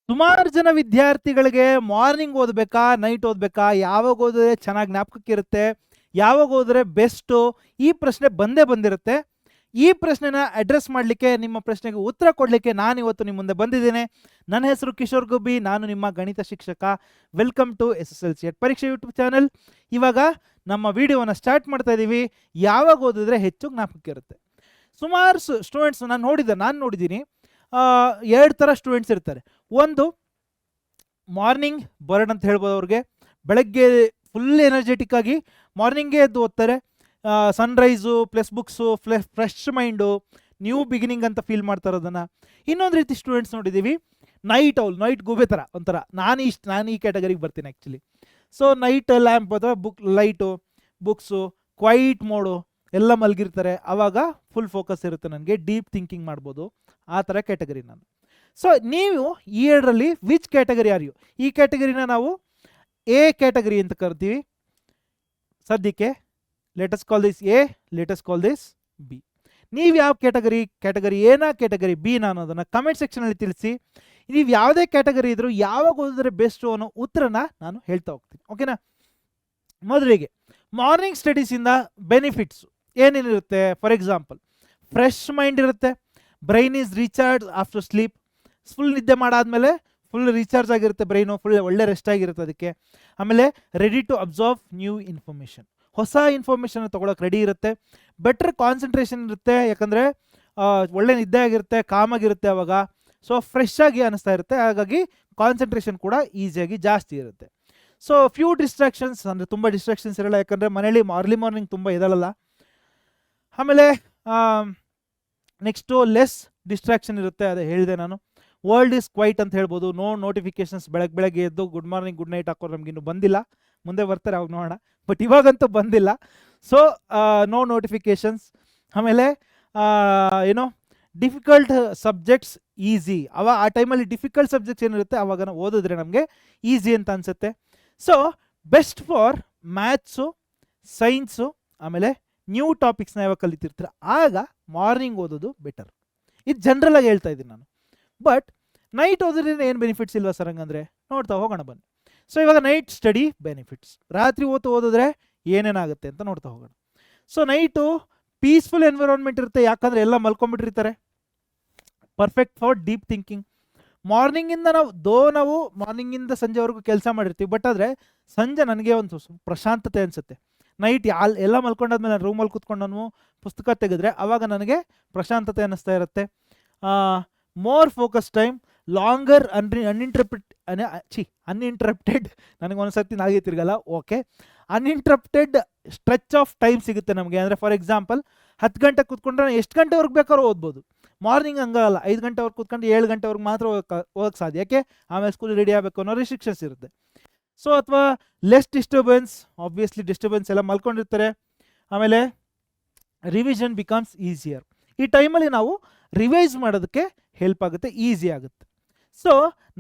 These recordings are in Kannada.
ಸುಮಾರು ಜನ ವಿದ್ಯಾರ್ಥಿಗಳಿಗೆ ಮಾರ್ನಿಂಗ್ ಓದಬೇಕಾ ನೈಟ್ ಓದಬೇಕಾ, ಯಾವಾಗ ಓದಿದ್ರೆ ಚೆನ್ನಾಗಿ ಜ್ಞಾಪಕಕ್ಕೆ ಇರುತ್ತೆ, ಯಾವಾಗ ಓದಿದ್ರೆ ಬೆಸ್ಟು, ಈ ಪ್ರಶ್ನೆ ಬಂದೇ ಬಂದಿರುತ್ತೆ. ಈ ಪ್ರಶ್ನೆನ ಅಡ್ರೆಸ್ ಮಾಡಲಿಕ್ಕೆ, ನಿಮ್ಮ ಪ್ರಶ್ನೆಗೆ ಉತ್ತರ ಕೊಡಲಿಕ್ಕೆ ನಾನು ಇವತ್ತು ನಿಮ್ಮ ಮುಂದೆ ಬಂದಿದ್ದೇನೆ. ನನ್ನ ಹೆಸರು ಕಿಶೋರ್ ಗುಬ್ಬಿ, ನಾನು ನಿಮ್ಮ ಗಣಿತ ಶಿಕ್ಷಕ. ವೆಲ್ಕಮ್ ಟು SSLC ಪರೀಕ್ಷೆ ಯೂಟ್ಯೂಬ್ ಚಾನಲ್. ಇವಾಗ ನಮ್ಮ ವಿಡಿಯೋನ ಸ್ಟಾರ್ಟ್ ಮಾಡ್ತಾ ಇದ್ದೀವಿ. ಯಾವಾಗ ಓದಿದ್ರೆ ಹೆಚ್ಚು ಜ್ಞಾಪಕಕ್ಕೆ ಇರುತ್ತೆ. ಸುಮಾರು ಸ್ಟೂಡೆಂಟ್ಸ್ ನಾನು ನೋಡಿದ್ದೀನಿ. ಎರಡು ಥರ ಸ್ಟೂಡೆಂಟ್ಸ್ ಇರ್ತಾರೆ. ಒಂದು ಮಾರ್ನಿಂಗ್ ಬರ್ಡ್ ಅಂತ ಹೇಳ್ಬೋದು. ಅವ್ರಿಗೆ ಬೆಳಗ್ಗೆ ಫುಲ್ ಎನರ್ಜೆಟಿಕ್ ಆಗಿ ಮಾರ್ನಿಂಗೇ ಎದ್ದು ಓದ್ತಾರೆ. Sunrise plus books fresh mind, new beginning ಅಂತ ಫೀಲ್ ಮಾಡ್ತಾರೆ ಅದನ್ನು. ಇನ್ನೊಂದು ರೀತಿ ಸ್ಟೂಡೆಂಟ್ಸ್ ನೋಡಿದ್ದೀವಿ, ನೈಟ್ ಗೂಬೆ ಥರ ಒಂಥರ. ನಾನು ಈ ಕ್ಯಾಟಗರಿಗೆ ಬರ್ತೀನಿ ಆ್ಯಕ್ಚುಲಿ. ಸೊ ನೈಟ್ ಲ್ಯಾಂಪ್ ಅಥವಾ ಲೈಟು, ಬುಕ್ಸು, ಕ್ವೈಟ್ ಮೋಡು ಎಲ್ಲ ಮಲಗಿರ್ತಾರೆ. ಆವಾಗ ಫುಲ್ ಫೋಕಸ್ ಇರುತ್ತೆ, ನನಗೆ ಡೀಪ್ ಥಿಂಕಿಂಗ್ ಮಾಡ್ಬೋದು. ಆ ಥರ ಕ್ಯಾಟಗರಿ ನಾನು. ಸೊ ನೀವು ಈ ಎರಡರಲ್ಲಿ ವಿಚ್ ಕ್ಯಾಟಗರಿ ಆರ್ ಯು? ಈ ಕ್ಯಾಟಗರಿನ ನಾವು ಎ ಕ್ಯಾಟಗರಿ ಅಂತ ಕರಿತೀವಿ ಸದ್ಯಕ್ಕೆ. Let's call this a, let's call this b. ನೀವು ಯಾವ ಕ್ಯಾಟಗರಿ ಎನಾ ಕ್ಯಾಟಗರಿ ಬಿನಾ ಅನ್ನೋದನ್ನು ಕಮೆಂಟ್ ಸೆಕ್ಷನಲ್ಲಿ ತಿಳಿಸಿ. ನೀವು ಯಾವುದೇ ಕ್ಯಾಟಗರಿ ಇದ್ರೂ ಯಾವಾಗ ಓದಿದ್ರೆ ಬೆಸ್ಟು ಅನ್ನೋ ಉತ್ತರನ ನಾನು ಹೇಳ್ತಾ ಹೋಗ್ತೀನಿ, ಓಕೆನಾ? ಮೊದಲಿಗೆ ಮಾರ್ನಿಂಗ್ ಸ್ಟಡೀಸಿಂದ ಬೆನಿಫಿಟ್ಸ್ ಏನೇನಿರುತ್ತೆ? ಫಾರ್ ಎಕ್ಸಾಂಪಲ್, ಫ್ರೆಶ್ ಮೈಂಡ್ ಇರುತ್ತೆ, brain is recharge after sleep. Full ನಿದ್ದೆ ಮಾಡಾದ್ಮೇಲೆ ಫುಲ್ ರೀಚಾರ್ಜ್ ಆಗಿರುತ್ತೆ ಬ್ರೈನು, ಫುಲ್ ಒಳ್ಳೆ ರೆಸ್ಟ್ ಆಗಿರುತ್ತೆ ಅದಕ್ಕೆ. ಆಮೇಲೆ ready to absorb new information, ಹೊಸ ಇನ್ಫಾರ್ಮೇಷನ್ ತೊಗೊಳಕ್ಕೆ ರೆಡಿ ಇರುತ್ತೆ. ಬೆಟರ್ ಕಾನ್ಸಂಟ್ರೇಷನ್ ಇರುತ್ತೆ, ಯಾಕಂದರೆ ಒಳ್ಳೆ ನಿದ್ದೆ ಆಗಿರುತ್ತೆ, ಕಾಮಾಗಿರುತ್ತೆ ಅವಾಗ. ಸೊ ಫ್ರೆಶ್ ಆಗಿ ಅನ್ನಿಸ್ತಾ ಇರುತ್ತೆ, ಹಾಗಾಗಿ ಕಾನ್ಸಂಟ್ರೇಷನ್ ಕೂಡ ಈಸಿಯಾಗಿ ಜಾಸ್ತಿ ಇರುತ್ತೆ. ಸೊ ಫ್ಯೂ ಡಿಸ್ಟ್ರಾಕ್ಷನ್ಸ್, ಅಂದರೆ ತುಂಬ ಡಿಸ್ಟ್ರಾಕ್ಷನ್ಸ್ ಇರಲ್ಲ, ಯಾಕಂದರೆ ಮನೇಲಿ ಅರ್ಲಿ ಮಾರ್ನಿಂಗ್ ತುಂಬ ಇದಲ್ಲ. ಆಮೇಲೆ ನೆಕ್ಸ್ಟು ಲೆಸ್ ಡಿಸ್ಟ್ರಾಕ್ಷನ್ ಇರುತ್ತೆ, ಅದೇ ಹೇಳಿದೆ ನಾನು. ವರ್ಲ್ಡ್ ಈಸ್ ಕ್ವೈಟ್ ಅಂತ ಹೇಳ್ಬೋದು. ನೋ ನೋಟಿಫಿಕೇಶನ್ಸ್, ಬೆಳಗ್ಗೆ ಎದ್ದು ಗುಡ್ ಮಾರ್ನಿಂಗ್ ಗುಡ್ ನೈಟ್ ಹಾಕೋರು ನಮಗಿನ್ನೂ ಬಂದಿಲ್ಲ, ಮುಂದೆ ಬರ್ತಾರೆ ಅವಾಗ ನೋಡೋಣ, ಬಟ್ ಇವಾಗಂತೂ ಬಂದಿಲ್ಲ. So no notifications. ಆಮೇಲೆ ಏನೋ ಡಿಫಿಕಲ್ಟ್ ಸಬ್ಜೆಕ್ಟ್ಸ್ ಈಸಿ. ಆ ಟೈಮಲ್ಲಿ ಡಿಫಿಕಲ್ಟ್ ಸಬ್ಜೆಕ್ಟ್ಸ್ ಏನಿರುತ್ತೆ ಆವಾಗ ನಾವು ಓದಿದ್ರೆ ನಮಗೆ ಈಸಿ ಅಂತ ಅನಿಸುತ್ತೆ. So best for maths, science, ಆಮೇಲೆ ನ್ಯೂ ಟಾಪಿಕ್ಸ್ನ ಯಾವಾಗ ಕಲಿತಿರ್ತೀರ ಆಗ ಮಾರ್ನಿಂಗ್ ಓದೋದು ಬೆಟರ್. ಇದು ಜನರಲಾಗಿ ಹೇಳ್ತಾ ಇದ್ದೀನಿ ನಾನು. ಬಟ್ ನೈಟ್ ಓದೋದ್ರಿಂದ ಏನು ಬೆನಿಫಿಟ್ಸ್ ಇಲ್ವಾ ಸರ್ ಹಂಗಂದರೆ? ನೋಡ್ತಾ ಹೋಗೋಣ ಬನ್ನಿ. ಸೊ ಇವಾಗ ನೈಟ್ ಸ್ಟಡಿ ಬೆನಿಫಿಟ್ಸ್, ರಾತ್ರಿ ಹೊತ್ತು ಓದಿದ್ರೆ ಏನೇನಾಗುತ್ತೆ ಅಂತ ನೋಡ್ತಾ ಹೋಗೋಣ. ಸೊ ನೈಟು ಪೀಸ್ಫುಲ್ ಎನ್ವಿರಾನ್ಮೆಂಟ್ ಇರುತ್ತೆ, ಯಾಕಂದರೆ ಎಲ್ಲ ಮಲ್ಕೊಂಡ್ಬಿಟ್ಟಿರ್ತಾರೆ. Perfect for deep thinking. ಮಾರ್ನಿಂಗಿಂದ ನಾವು ಮಾರ್ನಿಂಗಿಂದ ಸಂಜೆವರೆಗೂ ಕೆಲಸ ಮಾಡಿರ್ತೀವಿ, ಬಟ್ ಆದರೆ ಸಂಜೆ ನನಗೆ ಒಂದು ಪ್ರಶಾಂತತೆ ಅನಿಸುತ್ತೆ. ನೈಟ್ ಎಲ್ಲ ಮಲ್ಕೊಂಡಾದ್ಮೇಲೆ ನಾನು ರೂಮಲ್ಲಿ ಕೂತ್ಕೊಂಡು ನಾನು ಪುಸ್ತಕ ತೆಗೆದ್ರೆ ಆವಾಗ ನನಗೆ ಪ್ರಶಾಂತತೆ ಅನ್ನಿಸ್ತಾ ಇರುತ್ತೆ. More focus time, longer uninterrupted ನನಗೆ ಒಂದ್ಸರ್ತಿ ನಾಲ್ಗೆ ತಿರ್ಗಲ್ಲ, okay, uninterrupted stretch of time ಸಿಗುತ್ತೆ ನಮಗೆ. ಅಂದರೆ ಫಾರ್ ಎಕ್ಸಾಂಪಲ್ 10 ಗಂಟೆ ಕೂತ್ಕೊಂಡ್ರೆ ಎಷ್ಟು ಗಂಟೆವರೆಗೆ ಬೇಕಾದ್ರೂ ಓದ್ಬೋದು. ಮಾರ್ನಿಂಗ್ ಹಂಗಲ್ಲ, 5 ಗಂಟೆವರೆಗೆ ಕೂತ್ಕೊಂಡು 7 ಗಂಟೆವರೆಗೆ ಮಾತ್ರ ಓದಕ್ಕೆ ಸಾಧ್ಯ, ಯಾಕೆ ಆಮೇಲೆ ಸ್ಕೂಲ್ ರೆಡಿ ಆಗಬೇಕು ಅನ್ನೋ ರಿಸ್ಟ್ರಿಕ್ಷನ್ಸ್ ಇರುತ್ತೆ. ಸೊ ಅಥವಾ ಲೆಸ್ ಡಿಸ್ಟರ್ಬೆನ್ಸ್, ಆಬ್ವಿಯಸ್ಲಿ ಡಿಸ್ಟರ್ಬೆನ್ಸ್, ಎಲ್ಲ ಮಲ್ಕೊಂಡಿರ್ತಾರೆ. ಆಮೇಲೆ ರಿವಿಷನ್ ಬಿಕಮ್ಸ್ ಈಸಿಯರ್. ಈ ಟೈಮಲ್ಲಿ ನಾವು ರಿವೈಸ್ ಮಾಡೋದಕ್ಕೆ ಹೆಲ್ಪ್ ಆಗುತ್ತೆ, ಈಸಿ ಆಗುತ್ತೆ. ಸೊ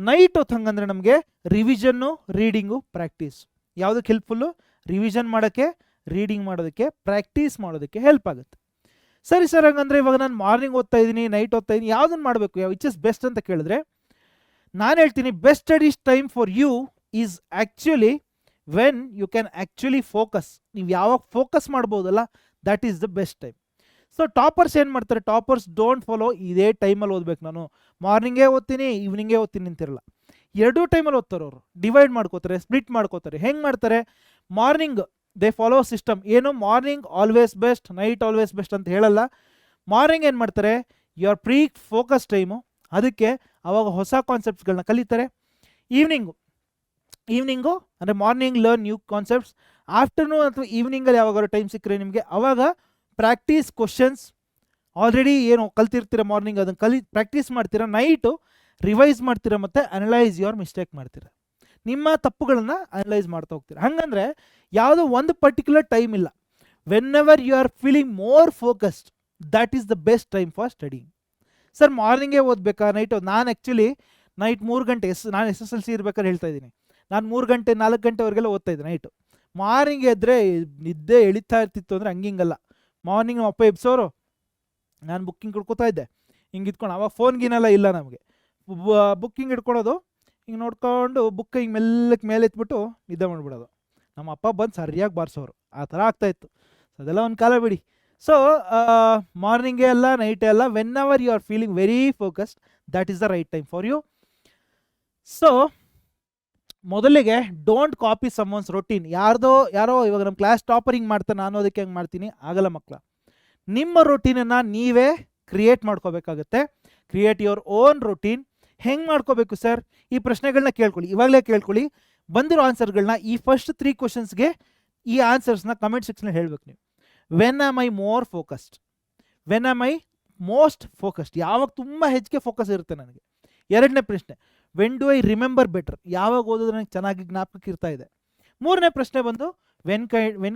ನೈಟ್ ಹೊತ್ತು ಹಂಗಂದರೆ ನಮಗೆ ರಿವಿಷನ್ನು, ರೀಡಿಂಗು, ಪ್ರಾಕ್ಟೀಸ್ ಯಾವುದಕ್ಕೆ ಹೆಲ್ಪ್ಫುಲ್ಲು? ರಿವಿಷನ್ ಮಾಡೋಕ್ಕೆ, ರೀಡಿಂಗ್ ಮಾಡೋದಕ್ಕೆ, ಪ್ರಾಕ್ಟೀಸ್ ಮಾಡೋದಕ್ಕೆ ಹೆಲ್ಪ್ ಆಗುತ್ತೆ. ಸರಿ ಸರ್, ಹಂಗಂದರೆ ಇವಾಗ ನಾನು ಮಾರ್ನಿಂಗ್ ಓದ್ತಾ ಇದ್ದೀನಿ, ನೈಟ್ ಓದ್ತಾ ಇದ್ದೀನಿ, ಯಾವುದನ್ನು ಮಾಡಬೇಕು, ವಿಚ್ ಇಸ್ ಬೆಸ್ಟ್ ಅಂತ ಕೇಳಿದ್ರೆ ನಾನು ಹೇಳ್ತೀನಿ best studies time for you is actually when you can actually focus. ನೀವು ಯಾವಾಗ ಫೋಕಸ್ ಮಾಡ್ಬೋದಲ್ಲ, that is the best time. So toppers ಏನು ಮಾಡ್ತಾರೆ? ಟಾಪರ್ಸ್ ಡೋಂಟ್ ಫಾಲೋ ಇದೇ ಟೈಮಲ್ಲಿ ಓದಬೇಕು, ನಾನು ಮಾರ್ನಿಂಗೇ ಓದ್ತೀನಿ ಈವ್ನಿಂಗೇ ಓದ್ತೀನಿ ಅಂತಿರಲ್ಲ. ಎರಡೂ ಟೈಮಲ್ಲಿ ಓದ್ತಾರೆ ಅವರು, ಡಿವೈಡ್ ಮಾಡ್ಕೋತಾರೆ, ಸ್ಪ್ಲಿಟ್ ಮಾಡ್ಕೋತಾರೆ. ಹೆಂಗೆ ಮಾಡ್ತಾರೆ? Morning they follow system. ಏನು morning always best, night always best ಅಂತ ಹೇಳಲ್ಲ. ಮಾರ್ನಿಂಗ್ ಏನು ಮಾಡ್ತಾರೆ? ಯುವರ್ ಪ್ರೀ ಫೋಕಸ್ ಟೈಮು, ಅದಕ್ಕೆ ಆವಾಗ ಹೊಸ ಕಾನ್ಸೆಪ್ಟ್ಸ್ಗಳನ್ನ ಕಲಿತಾರೆ. ಈವ್ನಿಂಗು ಅಂದರೆ morning learn new concepts. Afternoon ಅಥವಾ ಈವ್ನಿಂಗಲ್ಲಿ ಯಾವಾಗಾದ್ರು ಟೈಮ್ ಸಿಕ್ಕರೆ ನಿಮಗೆ ಆವಾಗ ಪ್ರಾಕ್ಟೀಸ್ ಕ್ವಶನ್ಸ್. ಆಲ್ರೆಡಿ ಏನು ಕಲ್ತಿರ್ತೀರ ಮಾರ್ನಿಂಗ್ ಅದನ್ನು ಪ್ರಾಕ್ಟೀಸ್ ಮಾಡ್ತೀರಾ, ನೈಟು ರಿವೈಸ್ ಮಾಡ್ತೀರಾ ಮತ್ತು ಅನಲೈಸ್ ಯುವರ್ ಮಿಸ್ಟೇಕ್ ಮಾಡ್ತೀರಾ, ನಿಮ್ಮ ತಪ್ಪುಗಳನ್ನು ಅನಲೈಸ್ ಮಾಡ್ತಾ ಹೋಗ್ತೀರಾ. ಹಾಗಂದರೆ ಯಾವುದೋ ಒಂದು ಪರ್ಟಿಕ್ಯುಲರ್ ಟೈಮ್ ಇಲ್ಲ. Whenever you are feeling more focused, that is the best time for studying. Sir ಮಾರ್ನಿಂಗೇ ಓದಬೇಕಾ ನೈಟು? ನಾನು ಆ್ಯಕ್ಚುಲಿ ನೈಟ್ 3 ಗಂಟೆ ನಾನು SSLC ಇರ್ಬೇಕಾದ್ರೆ ಹೇಳ್ತಾ ಇದ್ದೀನಿ, ನಾನು 3 ಗಂಟೆ 4 ಗಂಟೆವರೆಗೆಲ್ಲ ಓದ್ತಾ ಇದ್ದೆ ನೈಟು. ಮಾರ್ನಿಂಗ್ ಎದ್ದರೆ ನಿದ್ದೆ ಎಳಿತಾ ಇರ್ತಿತ್ತು, ಅಂದರೆ ಹಂಗಿಂಗಲ್ಲ. ಮಾರ್ನಿಂಗ್ ನಮ್ಮ ಅಪ್ಪ ಎಬ್ಸೋರು, ನಾನು ಬುಕ್ಕಿಂಗ್ ಹಿಡ್ಕೊತಾ ಇದ್ದೆ ಹಿಂಗೆ ಇದ್ಕೊಂಡು. ಅವಾಗ ಫೋನ್ಗಿನೆಲ್ಲ ಇಲ್ಲ ನಮಗೆ, ಬುಕ್ಕಿಂಗ್ ಹಿಡ್ಕೊಳೋದು, ಹಿಂಗೆ ನೋಡ್ಕೊಂಡು ಬುಕ್ ಹಿಂಗೆ ಮೆಲ್ಲಕ್ಕೆ ಮೇಲೆ ಎತ್ಬಿಟ್ಟು ನಿದ್ದೆ ಮಾಡಿಬಿಡೋದು. ನಮ್ಮ ಅಪ್ಪ ಬಂದು ಸರಿಯಾಗಿ ಬಾರಿಸೋರು, ಆ ಥರ ಆಗ್ತಾಯಿತ್ತು. ಅದೆಲ್ಲ ಒಂದು ಕಾಲ ಬಿಡಿ. ಸೊ ಮಾರ್ನಿಂಗೇ ಅಲ್ಲ ನೈಟೇ ಅಲ್ಲ, whenever you are feeling very focused, that is the right time for you. So ಮೊದಲಿಗೆ ಡೋಂಟ್ ಕಾಪಿ ಸಮ್ವನ್ಸ್ ರೊಟೀನ್. ಯಾರೋ ಇವಾಗ ನಮ್ಮ ಕ್ಲಾಸ್ ಟಾಪರ್ ಹಿಂಗೆ ಮಾಡ್ತಾರೆ, ನಾನು ಅದಕ್ಕೆ ಹೆಂಗೆ ಮಾಡ್ತೀನಿ, ಆಗಲ್ಲ ಮಕ್ಕಳ. ನಿಮ್ಮ ರೊಟೀನನ್ನು ನೀವೇ ಕ್ರಿಯೇಟ್ ಮಾಡ್ಕೋಬೇಕಾಗತ್ತೆ. Create your own routine. ಹೆಂಗೆ ಮಾಡ್ಕೋಬೇಕು ಸರ್? ಈ ಪ್ರಶ್ನೆಗಳನ್ನ ಕೇಳ್ಕೊಳ್ಳಿ, ಇವಾಗಲೇ ಕೇಳ್ಕೊಳ್ಳಿ. ಬಂದಿರೋ ಆನ್ಸರ್ಗಳನ್ನ ಈ ಫಸ್ಟ್ 3 ಕ್ವಶನ್ಸ್ಗೆ ಈ ಆನ್ಸರ್ಸ್ನ ಕಮೆಂಟ್ ಸೆಕ್ಷನಲ್ಲಿ ಹೇಳ್ಬೇಕು ನೀವು. When am I more focused, when am I most focused, ಯಾವಾಗ ತುಂಬ ಹೆಚ್ಚಿಗೆ ಫೋಕಸ್ ಇರುತ್ತೆ ನನಗೆ. ಎರಡನೇ ಪ್ರಶ್ನೆ, when do I remember better, ಯಾವಾಗ ಓದಿದ್ರೆ ನನಗೆ ಚೆನ್ನಾಗಿ ಜ್ಞಾಪಕಕ್ಕೆ ಇರ್ತಾ ಇದೆ. ಮೂರನೇ ಪ್ರಶ್ನೆ ಬಂದು when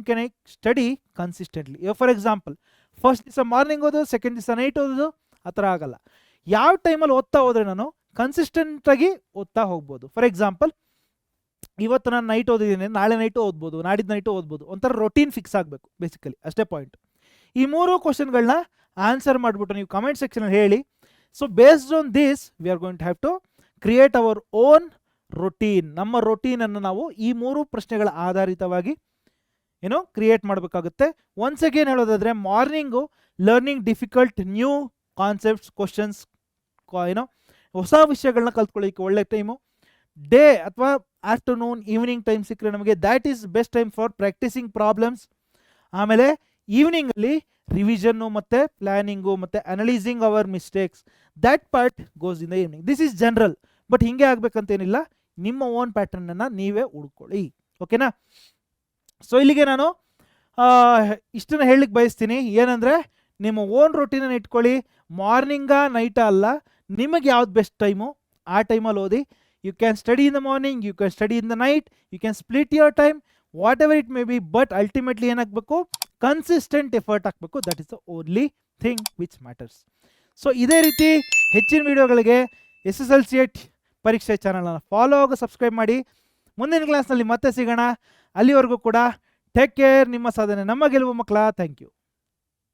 can I study consistently. ಇವಾಗ ಫಾರ್ ಎಕ್ಸಾಂಪಲ್ ಫಸ್ಟ್ ದಿವಸ ಮಾರ್ನಿಂಗ್ ಓದೋದು, ಸೆಕೆಂಡ್ ದಿವಸ ನೈಟ್ ಓದೋದು, ಆ ಥರ ಆಗಲ್ಲ. ಯಾವ ಟೈಮಲ್ಲಿ ಓದ್ತಾ ಹೋದರೆ ನಾನು ಕನ್ಸಿಸ್ಟೆಂಟಾಗಿ ಓದ್ತಾ ಹೋಗ್ಬೋದು. ಫಾರ್ ಎಕ್ಸಾಂಪಲ್ ಇವತ್ತು ನಾನು ನೈಟ್ ಓದಿದ್ದೀನಿ, ನಾಳೆ ನೈಟು ಓದ್ಬೋದು, ನಾಡಿದ್ದು ನೈಟು ಓದ್ಬೋದು. ಒಂಥರ ರೊಟೀನ್ ಫಿಕ್ಸ್ ಆಗಬೇಕು ಬೇಸಿಕಲಿ, ಅಷ್ಟೇ ಪಾಯಿಂಟ್. ಈ 3 ಕ್ವಶನ್ಗಳನ್ನ ಆನ್ಸರ್ ಮಾಡಿಬಿಟ್ಟು ನೀವು ಕಮೆಂಟ್ ಸೆಕ್ಷನಲ್ಲಿ ಹೇಳಿ. So based on this we are going to have to create our own routine. ನಮ್ಮ ರೊಟೀನನ್ನು ನಾವು ಈ 3 ಪ್ರಶ್ನೆಗಳ ಆಧಾರಿತವಾಗಿ ಕ್ರಿಯೇಟ್ ಮಾಡಬೇಕಾಗುತ್ತೆ. ಒನ್ಸ್ ಅಗೇನ್ ಹೇಳೋದಾದರೆ, morning learning difficult new concepts, questions, ಹೊಸ ವಿಷಯಗಳನ್ನ ಕಲ್ತ್ಕೊಳ್ಳೋಕ್ಕೆ ಒಳ್ಳೆ ಟೈಮು. ಡೇ ಅಥವಾ ಆಫ್ಟರ್ನೂನ್, ಈವ್ನಿಂಗ್ ಟೈಮ್ ಸಿಕ್ಕರೆ ನಮಗೆ that is best time for practising problems. ಆಮೇಲೆ ಈವ್ನಿಂಗಲ್ಲಿ ರಿವಿಷನ್ನು ಮತ್ತು ಪ್ಲ್ಯಾನಿಂಗು ಮತ್ತು analysing our mistakes, that part goes in the evening. This is general, but ಹಿಂಗೆ ಆಗಬೇಕಂತೇನಿಲ್ಲ. ನಿಮ್ಮ ಓನ್ ಪ್ಯಾಟರ್ನನ್ನು ನೀವೇ ಹುಡ್ಕೊಳ್ಳಿ, ಓಕೆನಾ? ಸೊ ಇಲ್ಲಿಗೆ ನಾನು ಇಷ್ಟನ್ನು ಹೇಳಲಿಕ್ಕೆ ಬಯಸ್ತೀನಿ. ಏನಂದರೆ, ನಿಮ್ಮ ಓನ್ ರೊಟೀನನ್ನು ಇಟ್ಕೊಳ್ಳಿ. ಮಾರ್ನಿಂಗಾ ನೈಟಾ ಅಲ್ಲ, ನಿಮಗೆ ಯಾವ್ದು ಬೆಸ್ಟ್ ಟೈಮು ಆ ಟೈಮಲ್ಲಿ ಓದಿ. You can study in the morning, you can study in the night, you can split your time, whatever it may be. But ultimately ಏನಾಗಬೇಕು, ಕನ್ಸಿಸ್ಟೆಂಟ್ ಎಫರ್ಟ್ ಹಾಕಬೇಕು. That is the only thing which matters. So ಇದೇ ರೀತಿ ಹೆಚ್ಚಿನ ವಿಡಿಯೋಗಳಿಗೆ SSLC ಪರೀಕ್ಷೆ ಚಾನಲನ್ನು ಫಾಲೋ ಆಗಿ ಸಬ್ಸ್ಕ್ರೈಬ್ ಮಾಡಿ. ಮುಂದಿನ ಕ್ಲಾಸ್ನಲ್ಲಿ ಮತ್ತೆ ಸಿಗೋಣ. ಅಲ್ಲಿವರೆಗೂ ಕೂಡ ಟೇಕ್ ಕೇರ್. ನಿಮ್ಮ ಸಾಧನೆ ನಮ್ಮ ಗೆಲುವು ಮಕ್ಕಳ. Thank you.